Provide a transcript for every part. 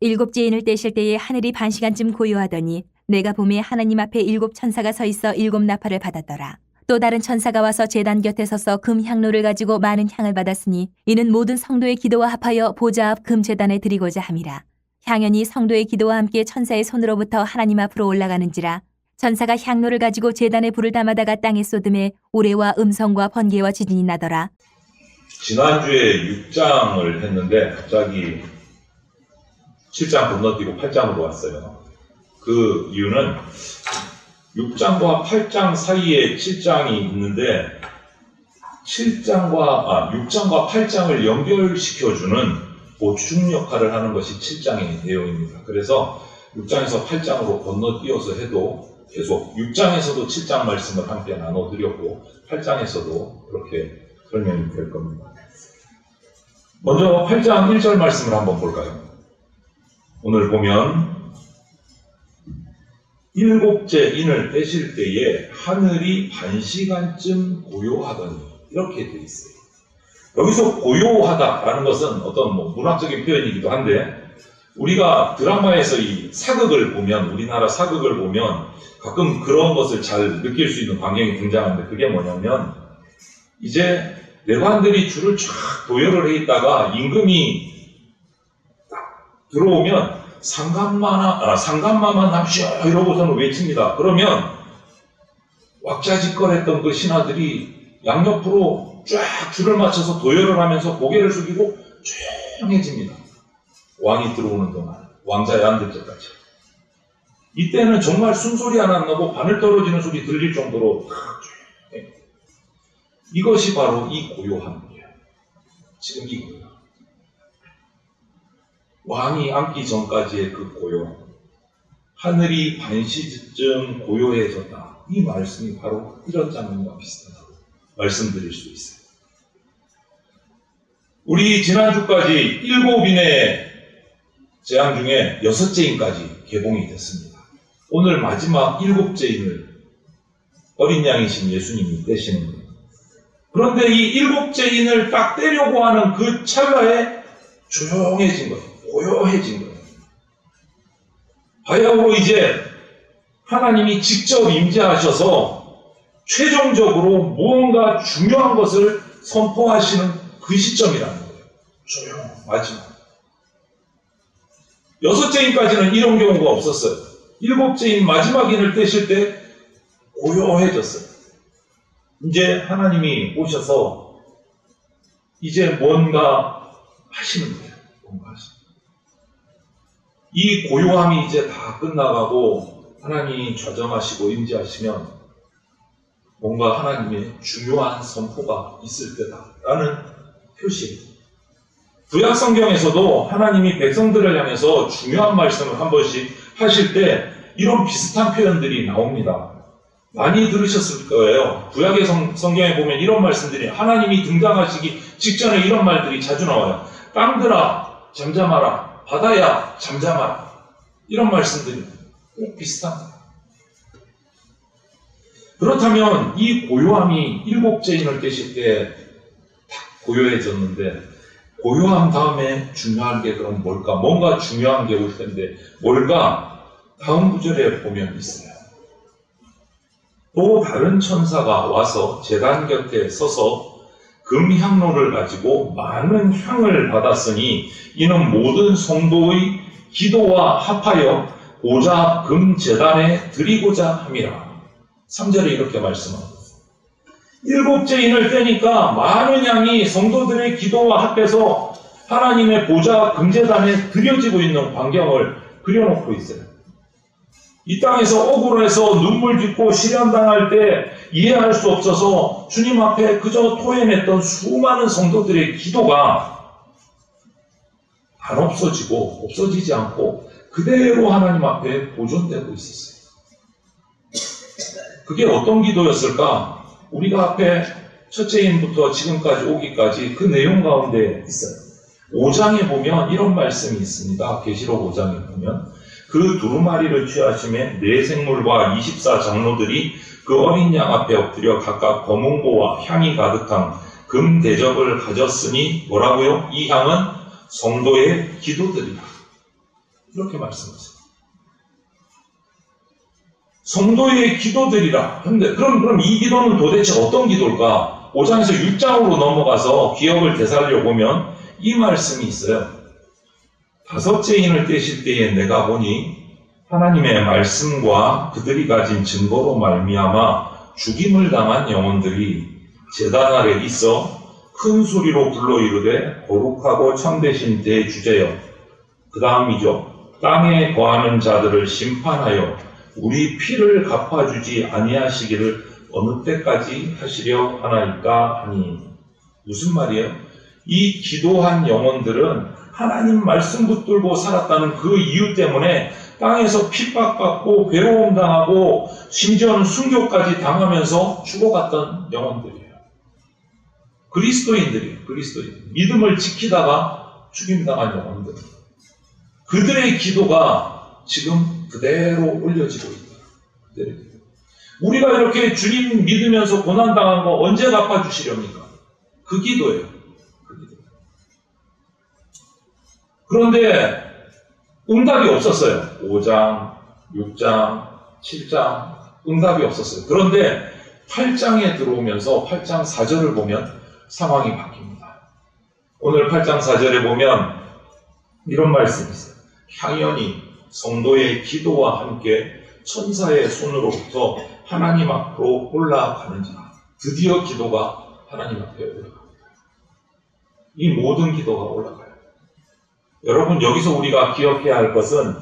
일곱째 인을 떼실 때에 하늘이 반 시간쯤 고요하더니 내가 봄에 하나님 앞에 일곱 천사가 서 있어 일곱 나팔을 받았더라. 또 다른 천사가 와서 제단 곁에 서서 금 향로를 가지고 많은 향을 받았으니 이는 모든 성도의 기도와 합하여 보좌 앞 금 제단에 드리고자 함이라. 향연이 성도의 기도와 함께 천사의 손으로부터 하나님 앞으로 올라가는지라. 천사가 향로를 가지고 제단에 불을 담아다가 땅에 쏟음에 우레와 음성과 번개와 지진이 나더라. 지난주에 6장을 했는데 갑자기 7장 건너뛰고 8장으로 왔어요. 그 이유는 6장과 8장 사이에 7장이 있는데 6장과 8장을 연결시켜주는 보충 역할을 하는 것이 7장의 내용입니다. 그래서 6장에서 8장으로 건너뛰어서 해도 계속 6장에서도 7장 말씀을 함께 나눠드렸고 8장에서도 그렇게 설명이 될 겁니다. 먼저 8장 1절 말씀을 한번 볼까요? 오늘 보면 일곱째 인을 떼실 때에 하늘이 반 시간쯤 고요하더니 이렇게 되어 있어요. 여기서 고요하다라는 것은 어떤 문학적인 표현이기도 한데 우리가 드라마에서 이 사극을 보면 우리나라 사극을 보면 가끔 그런 것을 잘 느낄 수 있는 광경이 등장하는데 그게 뭐냐면 이제 내관들이 줄을 쫙 도열을 해 있다가 임금이 딱 들어오면 상감마만 납시오 이러고서는 외칩니다. 그러면 왁자지껄했던 그 신하들이 양옆으로 쫙 줄을 맞춰서 도열을 하면서 고개를 숙이고 조용해집니다. 왕이 들어오는 동안 왕자의 안 들 때까지. 이때는 정말 숨소리 하나 안 나고 바늘 떨어지는 소리 들릴 정도로 조용해. 이것이 바로 이 고요함이에요. 지금 이 고요. 왕이 앉기 전까지의 그 고요. 하늘이 반시쯤 고요해졌다. 이 말씀이 바로 이런 장면과 비슷하다고 말씀드릴 수 있어요. 우리 지난주까지 7인의 재앙 중에 6째 인까지 개봉이 됐습니다. 오늘 마지막 7째 인을 어린 양이신 예수님이 떼시는 거예요. 그런데 이 7째 인을 딱 떼려고 하는 그 찰나에 조용해진 거예요. 고요해진 거예요. 바야흐로 이제 하나님이 직접 임재하셔서 최종적으로 무언가 중요한 것을 선포하시는 그 시점이라는 거예요. 조용, 마지막. 6째 인까지는 이런 경우가 없었어요. 7째 인 마지막 인을 떼실 때 고요해졌어요. 이제 하나님이 오셔서 이제 뭔가 하시는 거예요. 뭔가 하시는 거예요. 이 고요함이 이제 다 끝나가고 하나님이 좌정하시고 임재하시면 뭔가 하나님의 중요한 선포가 있을 때다라는 표시입니다. 구약 성경에서도 하나님이 백성들을 향해서 중요한 말씀을 한 번씩 하실 때 이런 비슷한 표현들이 나옵니다. 많이 들으셨을 거예요. 구약의 성경에 보면 이런 말씀들이 하나님이 등장하시기 직전에 이런 말들이 자주 나와요. 땅들아 잠잠하라. 바다야 잠잠하라. 이런 말씀들이 꼭 비슷합니다. 그렇다면 이 고요함이 7째 인을 떼실 때 딱 고요해졌는데 고요함 다음에 중요한 게 그럼 뭘까? 뭔가 중요한 게 올 텐데 뭘까? 다음 구절에 보면 있어요. 또 다른 천사가 와서 제단 곁에 서서 금향로를 가지고 많은 향을 받았으니 이는 모든 성도의 기도와 합하여 보좌 금 제단에 드리고자 함이라. 3절에 이렇게 말씀합니다. 7째 인을 떼니까 많은 양이 성도들의 기도와 합해서 하나님의 보좌 금제단에 드려지고 있는 광경을 그려놓고 있어요. 이 땅에서 억울해서 눈물 짓고 시련당할 때 이해할 수 없어서 주님 앞에 그저 토해냈던 수많은 성도들의 기도가 안 없어지고 없어지지 않고 그대로 하나님 앞에 보존되고 있었어요. 그게 어떤 기도였을까? 우리가 앞에 첫째 인부터 지금까지 오기까지 그 내용 가운데 있어요. 5장에 보면 이런 말씀이 있습니다. 계시록 5장에 보면 그 두루마리를 취하심에 네 생물과 24장로들이 그 어린 양 앞에 엎드려 각각 검은고와 향이 가득한 금 대접을 가졌으니 뭐라고요? 이 향은 성도의 기도들이다. 이렇게 말씀하세요. 성도의 기도들이라. 근데 그럼 이 기도는 도대체 어떤 기도일까? 5장에서 6장으로 넘어가서 기억을 되살려 보면 이 말씀이 있어요. 다섯째 인을 떼실 때에 내가 보니 하나님의 말씀과 그들이 가진 증거로 말미암아 죽임을 당한 영혼들이 제단 아래 있어 큰 소리로 불러 이르되 거룩하고 참되신 대주제여. 그 다음이죠. 땅에 거하는 자들을 심판하여 우리 피를 갚아주지 아니하시기를 어느 때까지 하시려 하나이까 하니. 무슨 말이에요? 이 기도한 영혼들은 하나님 말씀 붙들고 살았다는 그 이유 때문에 땅에서 핍박받고 괴로움 당하고 심지어는 순교까지 당하면서 죽어갔던 영혼들이에요. 그리스도인들이에요. 믿음을 지키다가 죽임당한 영혼들. 그들의 기도가 지금 그대로 올려지고 있다. 우리가 이렇게 주님 믿으면서 고난당한 거 언제 갚아주시렵니까? 그 기도예요. 그런데 응답이 없었어요. 5장, 6장, 7장 응답이 없었어요. 그런데 8장에 들어오면서 8장 4절을 보면 상황이 바뀝니다. 오늘 8장 4절에 보면 이런 말씀이 있어요. 향연이 성도의 기도와 함께 천사의 손으로부터 하나님 앞으로 올라가는지라. 드디어 기도가 하나님 앞에 올라갑니다. 이 모든 기도가 올라가요. 여러분, 여기서 우리가 기억해야 할 것은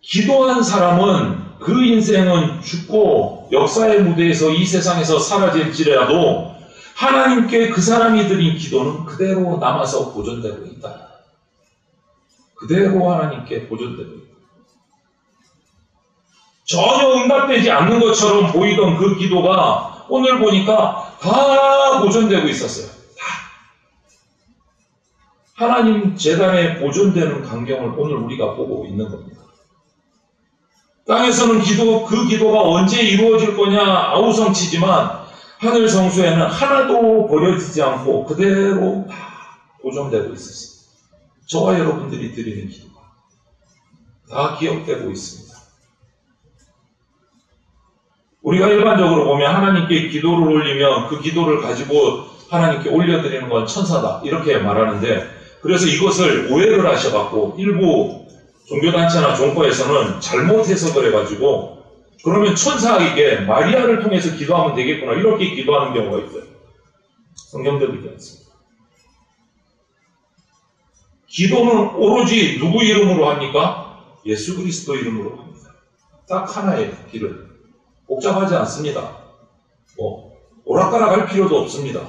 기도한 사람은 그 인생은 죽고 역사의 무대에서 이 세상에서 사라질지라도 하나님께 그 사람이 드린 기도는 그대로 남아서 보존되고 있다. 그대로 하나님께 보존되고 있다. 전혀 응답되지 않는 것처럼 보이던 그 기도가 오늘 보니까 다 보존되고 있었어요. 하나님 제단에 보존되는 광경을 오늘 우리가 보고 있는 겁니다. 땅에서는 그 기도가 언제 이루어질 거냐 아우성치지만 하늘 성소에는 하나도 버려지지 않고 그대로 다 보존되고 있었습니다. 저와 여러분들이 드리는 기도가 다 기억되고 있습니다. 우리가 일반적으로 보면 하나님께 기도를 올리면 그 기도를 가지고 하나님께 올려드리는 건 천사다 이렇게 말하는데, 그래서 이것을 오해를 하셔갖고 일부 종교단체나 종파에서는 잘못 해석을 해가지고 그러면 천사에게 마리아를 통해서 기도하면 되겠구나 이렇게 기도하는 경우가 있어요. 성경대로 그렇지 않습니다. 기도는 오로지 누구 이름으로 합니까? 예수 그리스도 이름으로 합니다. 딱 하나의 길을. 복잡하지 않습니다. 오락가락 할 필요도 없습니다.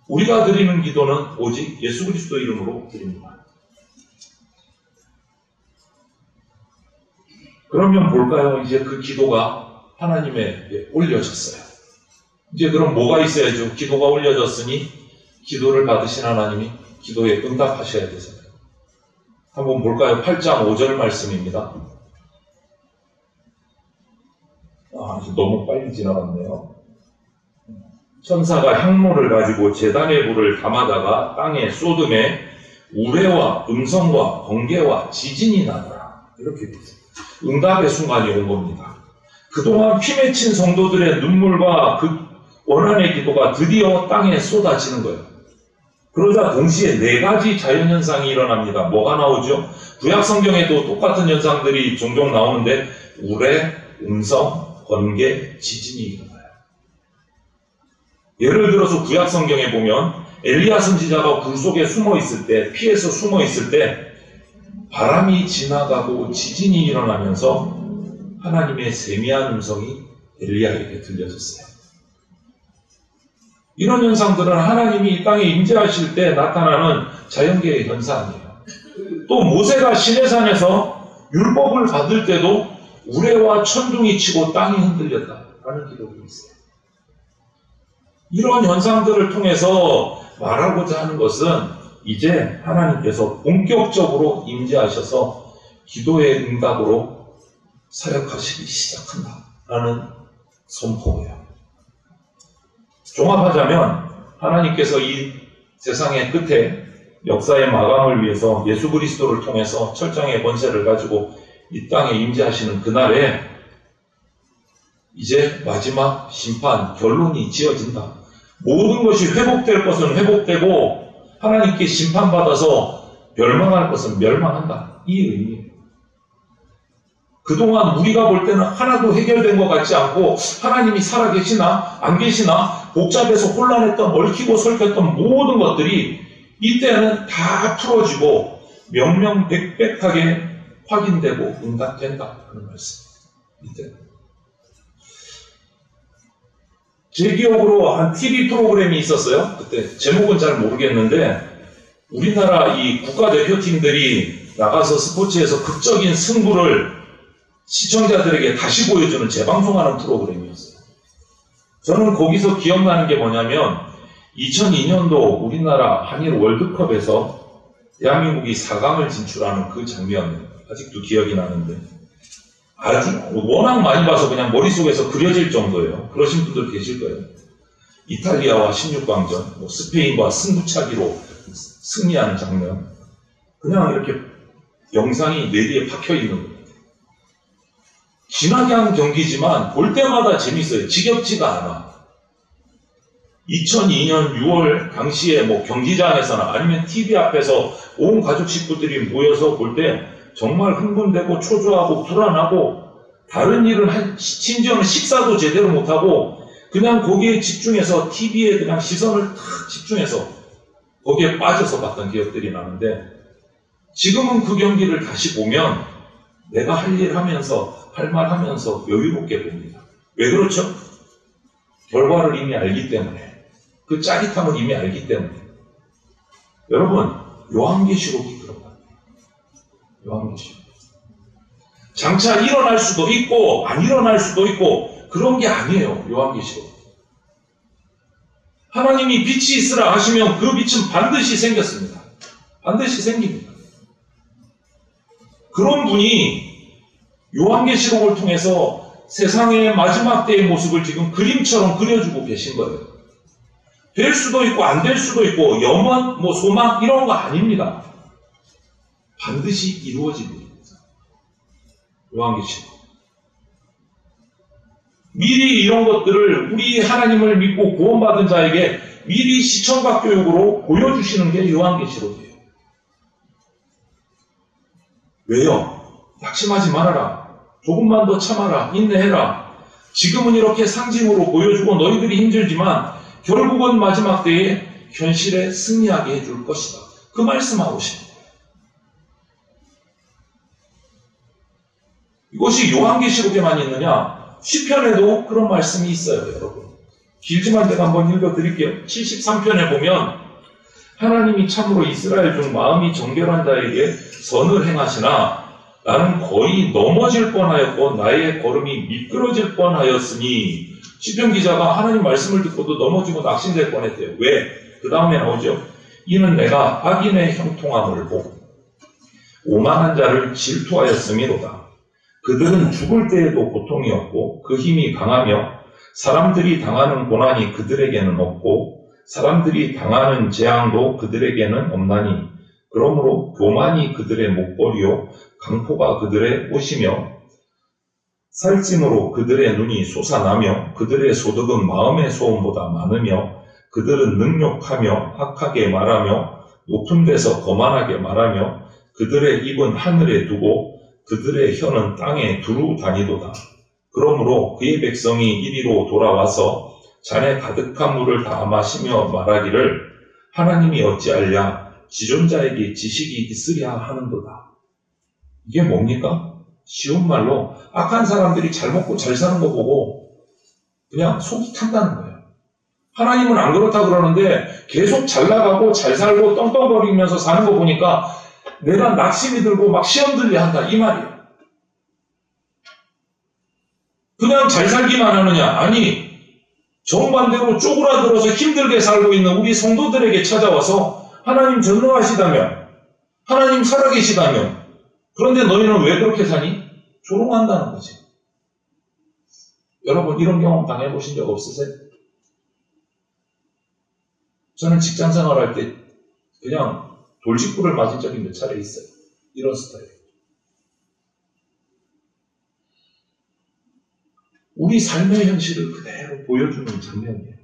우리가 드리는 기도는 오직 예수 그리스도 이름으로 드립니다. 그러면 볼까요? 이제 그 기도가 하나님에게 올려졌어요. 이제 그럼 뭐가 있어야죠? 기도가 올려졌으니 기도를 받으신 하나님이 기도에 응답하셔야 되잖아요. 한번 볼까요? 8장 5절 말씀입니다. 너무 빨리 지나갔네요. 천사가 향로를 가지고 제단의 불을 담아다가 땅에 쏟음에 우레와 음성과 번개와 지진이 나더라. 이렇게 되어 있습니다. 응답의 순간이 온 겁니다. 그동안 피 맺힌 성도들의 눈물과 그 원한의 기도가 드디어 땅에 쏟아지는 거예요. 그러자 동시에 4가지 자연현상이 일어납니다. 뭐가 나오죠? 구약 성경에도 똑같은 현상들이 종종 나오는데 우레, 음성, 번개, 지진이 일어나요. 예를 들어서 구약 성경에 보면 엘리야 선지자가 불 속에 숨어 있을 때, 피해서 숨어 있을 때 바람이 지나가고 지진이 일어나면서 하나님의 세미한 음성이 엘리야에게 들려졌어요. 이런 현상들은 하나님이 이 땅에 임재하실 때 나타나는 자연계의 현상이에요. 또 모세가 시내산에서 율법을 받을 때도 우레와 천둥이 치고 땅이 흔들렸다라는 기록이 있어요. 이런 현상들을 통해서 말하고자 하는 것은 이제 하나님께서 본격적으로 임재하셔서 기도의 응답으로 사역하시기 시작한다라는 선포예요. 종합하자면 하나님께서 이 세상의 끝에 역사의 마감을 위해서 예수 그리스도를 통해서 철장의 권세를 가지고 이 땅에 임재하시는 그날에 이제 마지막 심판, 결론이 지어진다. 모든 것이 회복될 것은 회복되고 하나님께 심판받아서 멸망할 것은 멸망한다. 이 의미예요. 그동안 우리가 볼 때는 하나도 해결된 것 같지 않고 하나님이 살아계시나 안 계시나 복잡해서 혼란했던 얽히고 설켰던 모든 것들이 이때는 다 풀어지고 명명백백하게 확인되고 응답된다 하는 말씀. 이때 제 기억으로 한 TV 프로그램이 있었어요. 그때 제목은 잘 모르겠는데 우리나라 이 국가대표팀들이 나가서 스포츠에서 극적인 승부를 시청자들에게 다시 보여주는 재방송하는 프로그램이었어요. 저는 거기서 기억나는 게 뭐냐면 2002년도 우리나라 한일 월드컵에서 대한민국이 4강을 진출하는 그 장면 아직도 기억이 나는데 아주 워낙 많이 봐서 그냥 머릿속에서 그려질 정도예요. 그러신 분들 계실 거예요. 이탈리아와 16강전, 스페인과 승부차기로 승리하는 장면. 그냥 이렇게 영상이 뇌리에 박혀있는 거예요. 지나게 한 경기지만 볼 때마다 재밌어요. 지겹지가 않아. 2002년 6월 당시에 경기장에서나 아니면 TV 앞에서 온 가족 식구들이 모여서 볼 때 정말 흥분되고 초조하고 불안하고 다른 일은 심지어는 식사도 제대로 못하고 그냥 거기에 집중해서 TV에 그냥 시선을 탁 집중해서 거기에 빠져서 봤던 기억들이 나는데 지금은 그 경기를 다시 보면 내가 할 일 하면서 할 말 하면서 여유롭게 봅니다. 왜 그렇죠? 결과를 이미 알기 때문에 그 짜릿함을 이미 알기 때문에 여러분 요한계시록이 그런 거예요. 요한계시록 장차 일어날 수도 있고 안 일어날 수도 있고 그런 게 아니에요. 요한계시록 하나님이 빛이 있으라 하시면 그 빛은 반드시 생겼습니다. 반드시 생깁니다. 그런 분이 요한계시록을 통해서 세상의 마지막 때의 모습을 지금 그림처럼 그려주고 계신 거예요. 될 수도 있고 안 될 수도 있고 염원, 소망 이런 거 아닙니다. 반드시 이루어집니다. 요한계시록. 미리 이런 것들을 우리 하나님을 믿고 구원받은 자에게 미리 시청각 교육으로 보여주시는 게 요한계시록이에요. 왜요? 낙심하지 말아라. 조금만 더 참아라. 인내해라. 지금은 이렇게 상징으로 보여주고 너희들이 힘들지만 결국은 마지막 때에 현실에 승리하게 해줄 것이다. 그 말씀하고 싶어요. 이것이 요한계시록에만 있느냐? 시편에도 그런 말씀이 있어요, 여러분. 길지만 제가 한번 읽어드릴게요. 73편에 보면 하나님이 참으로 이스라엘 중 마음이 정결한 자에게 선을 행하시나 나는 거의 넘어질 뻔하였고 나의 걸음이 미끄러질 뻔하였으니 시편 기자가 하나님 말씀을 듣고도 넘어지고 낙심될 뻔했대요. 왜? 그 다음에 나오죠. 이는 내가 악인의 형통함을 보고 오만한 자를 질투하였음이로다. 그들은 죽을 때에도 고통이 없고 그 힘이 강하며 사람들이 당하는 고난이 그들에게는 없고 사람들이 당하는 재앙도 그들에게는 없나니 그러므로 교만이 그들의 목걸이요 강포가 그들의 옷이며 살찜으로 그들의 눈이 솟아나며 그들의 소득은 마음의 소원보다 많으며 그들은 능욕하며 악하게 말하며 높은 데서 거만하게 말하며 그들의 입은 하늘에 두고 그들의 혀는 땅에 두루 다니도다. 그러므로 그의 백성이 이리로 돌아와서 잔에 가득한 물을 다 마시며 말하기를 하나님이 어찌알랴 지존자에게 지식이 있으랴 하는도다. 이게 뭡니까? 쉬운 말로 악한 사람들이 잘 먹고 잘 사는 거 보고 그냥 속이 탄다는 거예요. 하나님은 안 그렇다 그러는데 계속 잘 나가고 잘 살고 떵떵거리면서 사는 거 보니까 내가 낙심이 들고 막 시험 들려 한다 이 말이에요. 그냥 잘 살기만 하느냐? 아니 정반대로 쪼그라들어서 힘들게 살고 있는 우리 성도들에게 찾아와서 하나님 전능하시다면 하나님 살아계시다면 그런데 너희는 왜 그렇게 사니? 조롱한다는 거지. 여러분 이런 경험 당해보신 적 없으세요? 저는 직장 생활할 때 그냥 돌직구를 맞은 적이 몇 차례 있어요. 이런 스타일. 우리 삶의 현실을 그대로 보여주는 장면이에요.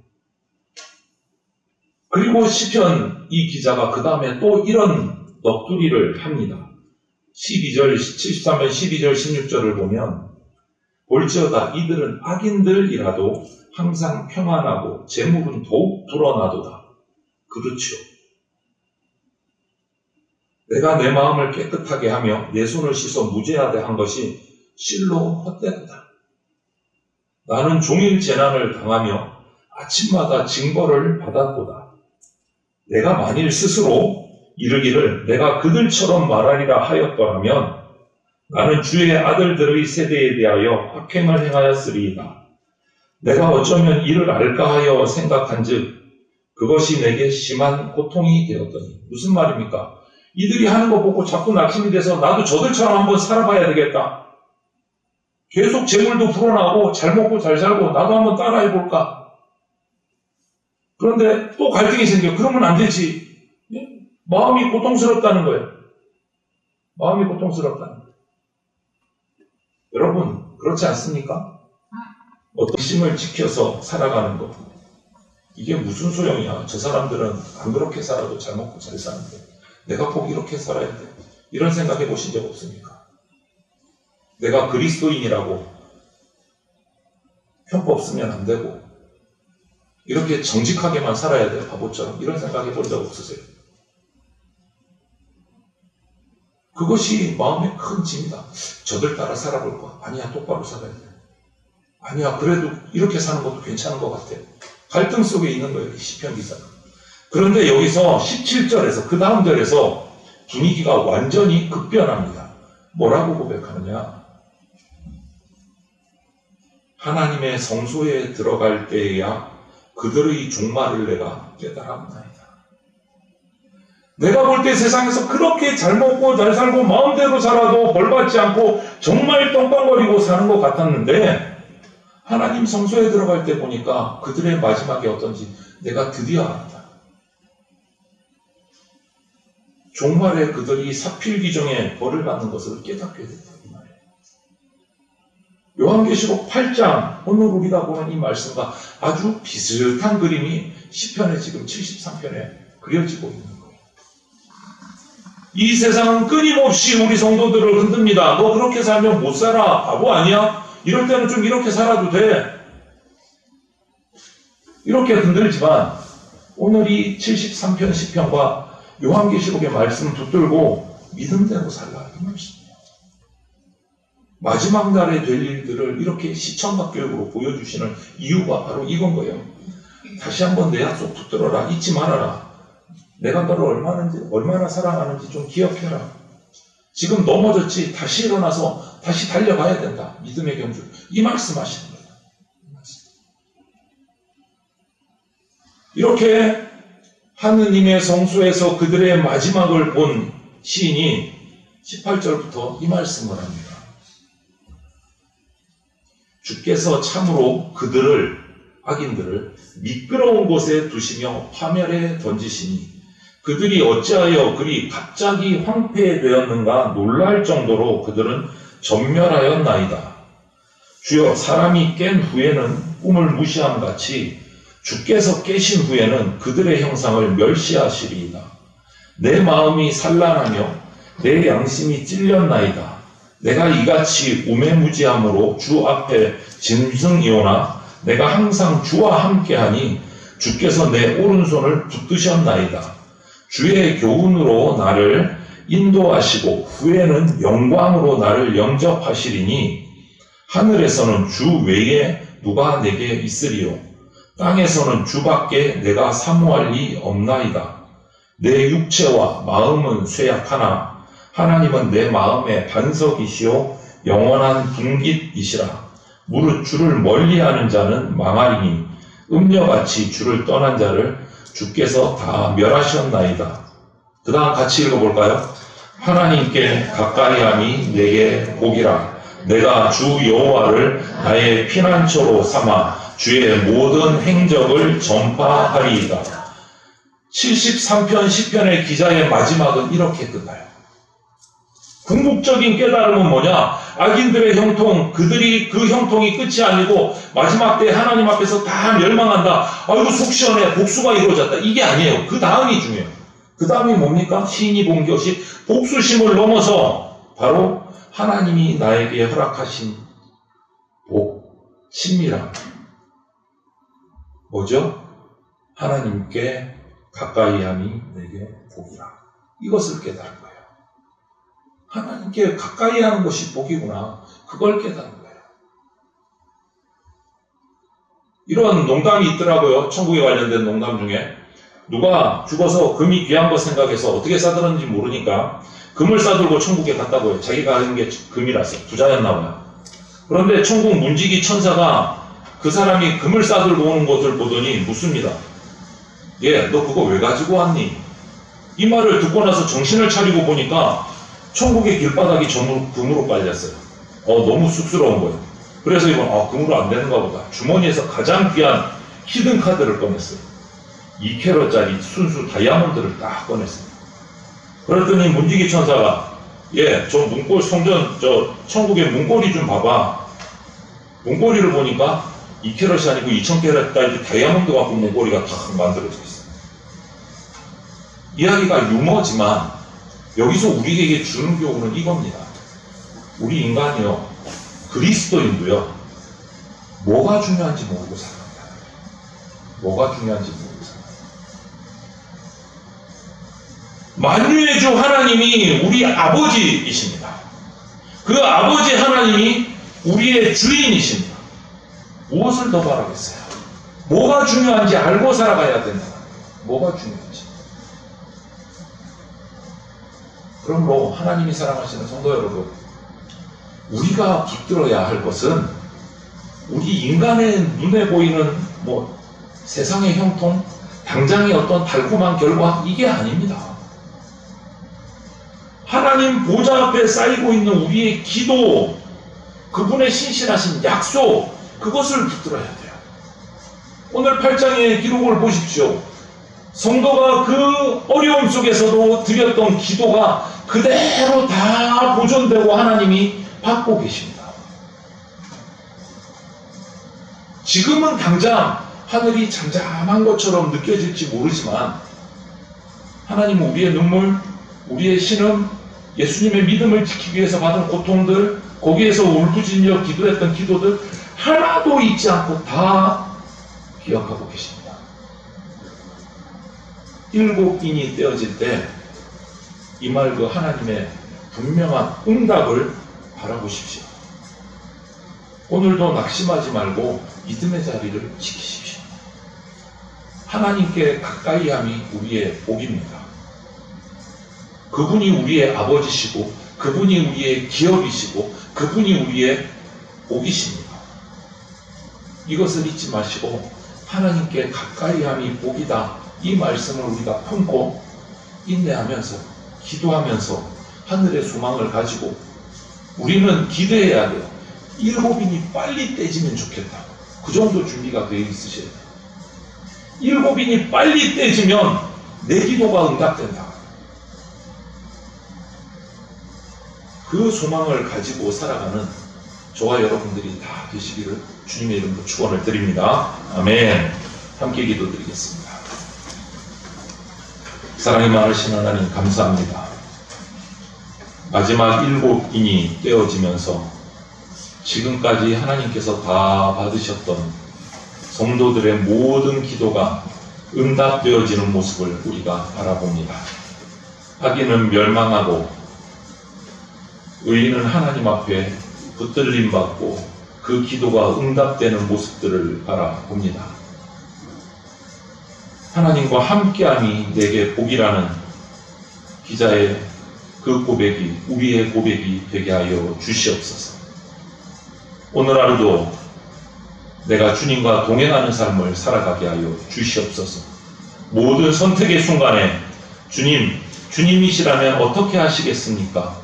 그리고 시편 이 기자가 그 다음에 또 이런 넋두리를 합니다. 73편 12절 16절을 보면 볼지어다 이들은 악인들이라도 항상 평안하고 재물은 더욱 불어나도다. 그렇죠. 내가 내 마음을 깨끗하게 하며 내 손을 씻어 무죄하게 한 것이 실로 헛되도다. 나는 종일 재난을 당하며 아침마다 징벌을 받았도다. 내가 만일 스스로 이르기를 내가 그들처럼 말하리라 하였더라면 나는 주의 아들들의 세대에 대하여 악행을 행하였으리이다. 내가 어쩌면 이를 알까 하여 생각한즉 그것이 내게 심한 고통이 되었더니. 무슨 말입니까? 이들이 하는 거 보고 자꾸 낙심이 돼서 나도 저들처럼 한번 살아봐야 되겠다. 계속 재물도 불어나고 잘 먹고 잘 살고 나도 한번 따라해볼까. 그런데 또 갈등이 생겨. 그러면 안 되지. 마음이 고통스럽다는 거예요. 마음이 고통스럽다는 거예요. 여러분 그렇지 않습니까? 어떤 심을 지켜서 살아가는 것. 이게 무슨 소용이야. 저 사람들은 안 그렇게 살아도 잘 먹고 잘 사는데 내가 꼭 이렇게 살아야 돼. 이런 생각해 보신 적 없습니까? 내가 그리스도인이라고 편법 쓰면 안 되고 이렇게 정직하게만 살아야 돼. 바보처럼. 이런 생각해 본 적 없으세요? 그것이 마음의 큰 짐이다. 저들 따라 살아볼 거야. 아니야, 똑바로 살아야 돼. 아니야, 그래도 이렇게 사는 것도 괜찮은 것 같아. 갈등 속에 있는 거예요, 이 시편 기사가. 그런데 여기서 17절에서 그 다음 절에서 분위기가 완전히 급변합니다. 뭐라고 고백하느냐? 하나님의 성소에 들어갈 때에야 그들의 종말을 내가 깨달았나이다. 내가 볼 때 세상에서 그렇게 잘 먹고 잘 살고 마음대로 살아도 벌받지 않고 정말 똥빵거리고 사는 것 같았는데 하나님 성소에 들어갈 때 보니까 그들의 마지막이 어떤지 내가 드디어 알았다. 종말에 그들이 사필귀정에 벌을 받는 것을 깨닫게 됐다. 이 말이에요. 요한계시록 8장 오늘 우리가 보는 이 말씀과 아주 비슷한 그림이 시편에 지금 73편에 그려지고 있는 거예요. 이 세상은 끊임없이 우리 성도들을 흔듭니다. 너 그렇게 살면 못 살아. 바보 아니야? 이럴 때는 좀 이렇게 살아도 돼. 이렇게 흔들지만 오늘 이 73편 시편과 요한계시록의 말씀 붙들고 믿음대로 살라. 이 말씀이에요. 마지막 날에 될 일들을 이렇게 시청각 교육으로 보여주시는 이유가 바로 이건 거예요. 다시 한번 내 약속 붙들어라. 잊지 말아라. 내가 너를 얼마나 사랑하는지 좀 기억해라. 지금 넘어졌지. 다시 일어나서 다시 달려가야 된다. 믿음의 경주. 이 말씀 하시는 거예요. 이렇게 하느님의 성소에서 그들의 마지막을 본 시인이 18절부터 이 말씀을 합니다. 주께서 참으로 그들을, 악인들을 미끄러운 곳에 두시며 파멸에 던지시니 그들이 어찌하여 그리 갑자기 황폐되었는가 놀랄 정도로 그들은 전멸하였나이다. 주여, 사람이 깬 후에는 꿈을 무시함같이 주께서 깨신 후에는 그들의 형상을 멸시하시리이다. 내 마음이 산란하며 내 양심이 찔렸나이다. 내가 이같이 우매무지함으로 주 앞에 짐승이오나 내가 항상 주와 함께하니 주께서 내 오른손을 붙드셨나이다. 주의 교훈으로 나를 인도하시고 후에는 영광으로 나를 영접하시리니 하늘에서는 주 외에 누가 내게 있으리요. 땅에서는 주밖에 내가 사모할 리 없나이다. 내 육체와 마음은 쇠약하나 하나님은 내 마음의 반석이시오 영원한 분깃이시라. 무릇 주를 멀리하는 자는 망하리니 음녀같이 주를 떠난 자를 주께서 다 멸하셨나이다. 그 다음 같이 읽어볼까요? 하나님께 가까이함이 내게 복이라. 내가 주 여호와를 나의 피난처로 삼아 주의 모든 행적을 전파하리이다. 73편 시편의 기자의 마지막은 이렇게 끝나요. 궁극적인 깨달음은 뭐냐? 악인들의 형통, 그들이 그 형통이 끝이 아니고 마지막 때 하나님 앞에서 다 멸망한다. 아이고 속 시원해. 복수가 이루어졌다. 이게 아니에요. 그 다음이 중요해요. 그 다음이 뭡니까? 시인이 본 것이 복수심을 넘어서 바로 하나님이 나에게 허락하신 복, 친밀함. 뭐죠? 하나님께 가까이함이 내게 복이라. 이것을 깨달은 거예요. 하나님께 가까이 하는 것이 복이구나. 그걸 깨달은 거예요. 이런 농담이 있더라고요. 천국에 관련된 농담 중에. 누가 죽어서 금이 귀한 거 생각해서 어떻게 싸들었는지 모르니까 금을 싸들고 천국에 갔다고 해요. 자기가 하는 게 금이라서. 부자였나 봐요. 그런데 천국 문지기 천사가 그 사람이 금을 싸들고 오는 것을 보더니 묻습니다. 예, 너 그거 왜 가지고 왔니? 이 말을 듣고 나서 정신을 차리고 보니까 천국의 길바닥이 전부 금으로 깔렸어요. 너무 쑥스러운 거예요. 그래서 이건 금으로 안 되는가 보다. 주머니에서 가장 귀한 히든 카드를 꺼냈어요. 2캐럿짜리 순수 다이아몬드를 딱 꺼냈어요. 그랬더니 문지기 천사가 예, 저 문고리 성전 천국의 문고리 좀 봐봐. 문고리를 보니까 2캐럿이 아니고 2000캐럿짜리 다이아몬드 갖고 문고리가 딱 만들어져 있어요. 이야기가 유머지만 여기서 우리에게 주는 교훈은 이겁니다. 우리 인간이요, 그리스도인도요, 뭐가 중요한지 모르고 살아갑니다. 뭐가 중요한지 모르고 살아갑니다. 만유의 주 하나님이 우리 아버지이십니다. 그 아버지 하나님이 우리의 주인이십니다. 무엇을 더 바라겠어요? 뭐가 중요한지 알고 살아가야 된다. 뭐가 중요한지. 그러므로 하나님이 사랑하시는 성도 여러분, 우리가 붙들어야 할 것은 우리 인간의 눈에 보이는 세상의 형통, 당장의 어떤 달콤한 결과, 이게 아닙니다. 하나님 보좌 앞에 쌓이고 있는 우리의 기도, 그분의 신실하신 약속, 그것을 붙들어야 돼요. 오늘 8장의 기록을 보십시오. 성도가 그 어려움 속에서도 드렸던 기도가 그대로 다 보존되고 하나님이 받고 계십니다. 지금은 당장 하늘이 잠잠한 것처럼 느껴질지 모르지만 하나님은 우리의 눈물, 우리의 신음, 예수님의 믿음을 지키기 위해서 받은 고통들, 거기에서 울부짖며 기도했던 기도들 하나도 잊지 않고 다 기억하고 계십니다. 7인이 떼어질 때 이 말 그 하나님의 분명한 응답을 바라보십시오. 오늘도 낙심하지 말고 믿음의 자리를 지키십시오. 하나님께 가까이함이 우리의 복입니다. 그분이 우리의 아버지시고 그분이 우리의 기업이시고 그분이 우리의 복이십니다. 이것을 잊지 마시고 하나님께 가까이함이 복이다. 이 말씀을 우리가 품고 인내하면서 기도하면서 하늘의 소망을 가지고 우리는 기대해야 돼요. 7인이 빨리 떼지면 좋겠다. 그 정도 준비가 되어 있으셔야 돼요. 7인이 빨리 떼지면 내 기도가 응답된다. 그 소망을 가지고 살아가는 저와 여러분들이 다 되시기를 주님의 이름으로 축원을 드립니다. 아멘. 함께 기도드리겠습니다. 사랑이 많으신 하나님 감사합니다. 마지막 7인이 떼어지면서 지금까지 하나님께서 다 받으셨던 성도들의 모든 기도가 응답되어지는 모습을 우리가 바라봅니다. 악인은 멸망하고 의인은 하나님 앞에 붙들림 받고 그 기도가 응답되는 모습들을 바라봅니다. 하나님과 함께함이 내게 복이라는 기자의 그 고백이 우리의 고백이 되게 하여 주시옵소서. 오늘 하루도 내가 주님과 동행하는 삶을 살아가게 하여 주시옵소서. 모든 선택의 순간에 주님이시라면 어떻게 하시겠습니까?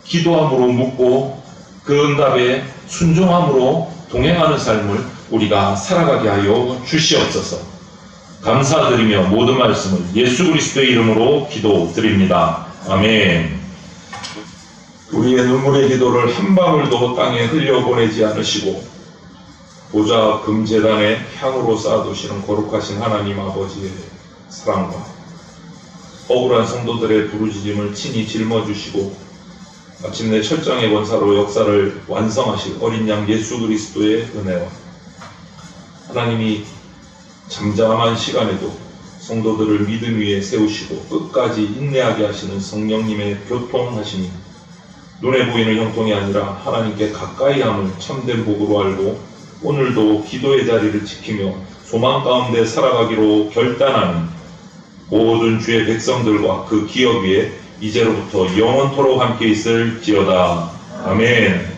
기도함으로 묻고 그 응답에 순종함으로 동행하는 삶을 우리가 살아가게 하여 주시옵소서. 감사드리며 모든 말씀을 예수 그리스도의 이름으로 기도드립니다. 아멘. 우리의 눈물의 기도를 한 방울도 땅에 흘려보내지 않으시고 보좌 금제단에 향으로 쌓아두시는 거룩하신 하나님 아버지의 사랑과 억울한 성도들의 부르짖음을 친히 짊어주시고 마침내 철장의 권사로 역사를 완성하실 어린 양 예수 그리스도의 은혜와 하나님이 잠잠한 시간에도 성도들을 믿음 위에 세우시고 끝까지 인내하게 하시는 성령님의 교통하심이 눈에 보이는 형통이 아니라 하나님께 가까이 함을 참된 복으로 알고 오늘도 기도의 자리를 지키며 소망 가운데 살아가기로 결단하는 모든 주의 백성들과 그 기업 위에 이제로부터 영원토록 함께 있을지어다. 아멘.